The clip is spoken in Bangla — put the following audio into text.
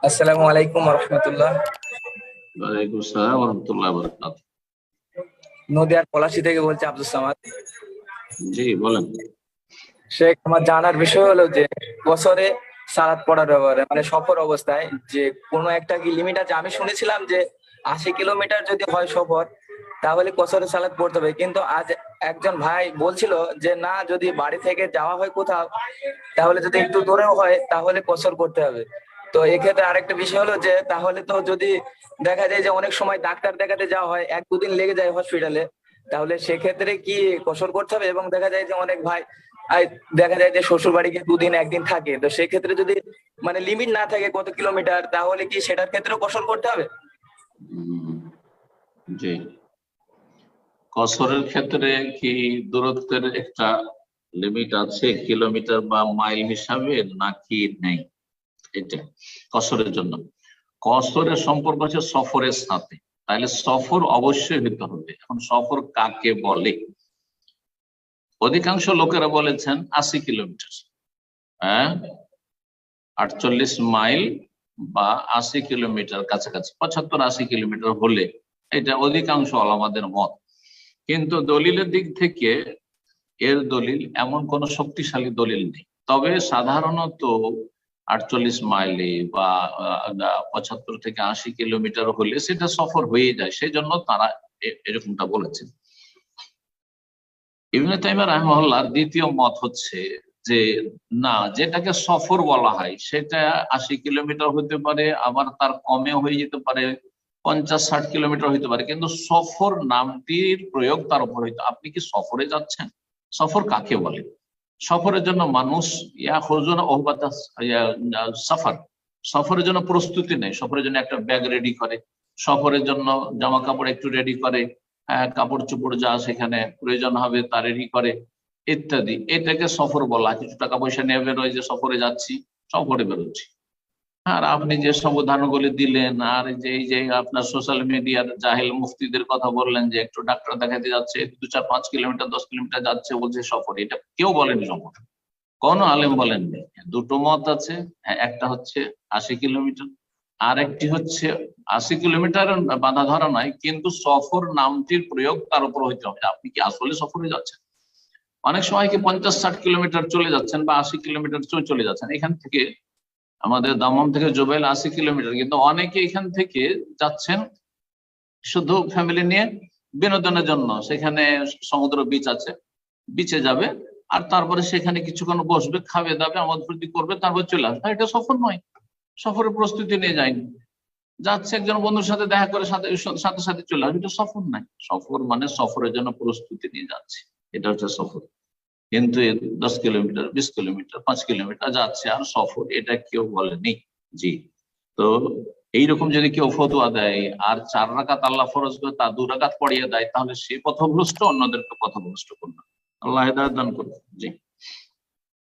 আসসালামু আলাইকুম রহমতুল্লাহ। ওয়ালাইকুম আসসালাম ওয়া রাহমাতুল্লাহি ওয়া বারাকাতুহু। নদিয়ার পলাশী থেকে বলছি আব্দুল সামাদ। জি বলেন। শেখ, আমার জানার বিষয় হলো যে বছরে সালাত পড়ার ব্যাপারে, মানে সফর অবস্থায় যে কোনো একটা কি লিমিট আছে? আমি শুনেছিলাম যে 80 কিলোমিটার যদি হয় সফর, তাহলে কসরে সালাত পড়তে হবে, কিন্তু আজ একজন ভাই বলছিল যে না, যদি বাড়ি থেকে যাওয়া হয় কোথাও, তাহলে যদি একটু দূরেও হয় তাহলে কসর করতে হবে। তো এক্ষেত্রে আরেকটা বিষয় হলো যে তাহলে তো যদি দেখা যায় যে অনেক সময় ডাক্তার দেখাতে যাওয়া হয়, 1-2 দিন লেগে যায় হসপিটালে, তাহলে সেক্ষেত্রে কি কসর করতে হবে? এবং দেখা যায় যে অনেক ভাই আই দেখা যায় যে শ্বশুর বাড়ি গিয়ে 2 দিন 1 দিন থাকে, তো সেই ক্ষেত্রে যদি মানে লিমিট না থাকে কত কিলোমিটার, তাহলে কি সেটার ক্ষেত্রেও কসর করতে হবে? উম, জি, কসরের ক্ষেত্রে কি দূরত্বের একটা লিমিট আছে কিলোমিটার বা মাইল হিসাবে নাকি নেই? এটা কসরের জন্য কসরের সম্পর্ক আছে সফরের সাথে। তাহলে সফর অবশ্যই হতে হবে। এখন সফর কাকে বলে? অধিকাংশ লোকেরা বলেছেন 80 কিলোমিটার। হ্যাঁ, 48 মাইল বা 80 কিলোমিটার কাছাকাছি, 75-80 কিলোমিটার হলে এটা অধিকাংশ আমাদের মত। কিন্তু দলিলের দিক থেকে এর দলিল এমন কোন শক্তিশালী দলিল নেই। তবে সাধারণত 48 মাইলে বা 75 থেকে 80 কিলোমিটার হলে সেটা সফর হয়ে যায়, সেই জন্য তারা এরকমটা বলেছেন। ইবনে তাইমিয়া রাহিমাহুল্লাহর দ্বিতীয় মত হচ্ছে যে না, যেটাকে সফর বলা হয় সেটা 80 কিলোমিটার হতে পারে, আবার তার কমে হয়ে যেতে পারে, 50-60 কিলোমিটার হইতে পারে, কিন্তু সফর নামটির প্রয়োগ তার উপর হইতে। আপনি কি সফরে যাচ্ছেন? সফর কাকে বলে? সফরের জন্য মানুষ সফর, সফরের জন্য প্রস্তুতি নেয়, সফরের জন্য একটা ব্যাগ রেডি করে, সফরের জন্য জামা কাপড় একটু রেডি করে, কাপড় চোপড় যা সেখানে প্রয়োজন হবে তা রেডি করে ইত্যাদি। এটাকে সফর বলা। কিছু টাকা পয়সা নিয়ে বেরোয় যে সফরে যাচ্ছি, সফরে বেরোচ্ছি। আর আপনি যে সব উদাহরণগুলি দিলেন, আর এই যে আপনার সোশ্যাল মিডিয়ার জাহেল মুফতিদের কথা বললেন যে একটু ডাক্তার দেখাতে যাচ্ছে, 2-4-5 কিলোমিটার 10 কিলোমিটার যাচ্ছে, বলছে সফর। এটা কেউ বলেনি সফর, কোন আলেম বলেননি। দুটো মত আছে। একটা হচ্ছে 80 কিলোমিটার, আর একটি হচ্ছে 80 কিলোমিটার বাধা ধরা নাই, কিন্তু সফর নামটির প্রয়োগ তার উপর হইতে হবে। আপনি কি আসলে সফরে যাচ্ছেন? অনেক সময় কি 50-60 কিলোমিটার চলে যাচ্ছেন বা 80 কিলোমিটার চলে যাচ্ছেন। এখান থেকে আমাদের দামন থেকে জুবাইল 80 কিলোমিটার, কিন্তু অনেকে এখান থেকে যাচ্ছেন শুধু ফ্যামিলি নিয়ে বিনোদনের জন্য। সেখানে সমুদ্র বিচ আছে, বিচে যাবে, আর তারপরে সেখানে কিছুক্ষণ বসবে, খাবে দাবে, আমোদ ফুর্তি করবে, তারপর চলে আসবে। এটা সফর নয়, সফরের প্রস্তুতি নিয়ে যায়নি, যাচ্ছে একজন বন্ধুর সাথে দেখা করে সাথে সাথে সাথে চলে আসবে। এটা সফর নাই। সফর মানে সফরের জন্য প্রস্তুতি নিয়ে যাচ্ছে, এটা হচ্ছে সফর। কিন্তু 10 কিলোমিটার 20 কিলোমিটার 5 কিলোমিটার যাচ্ছে আর সফর, এটা কেউ বলেনি। জি। তো এইরকম যদি কেউ ফতোয়া দেয় আর 4 রাকাত আল্লাহ ফরজ করে তা 2 রাকাত পড়িয়ে দেয়, তাহলে সে পথভ্রষ্ট, অন্যদেরকে পথভ্রষ্ট করবে। আল্লাহ হেদায়েত দান করুন। জি।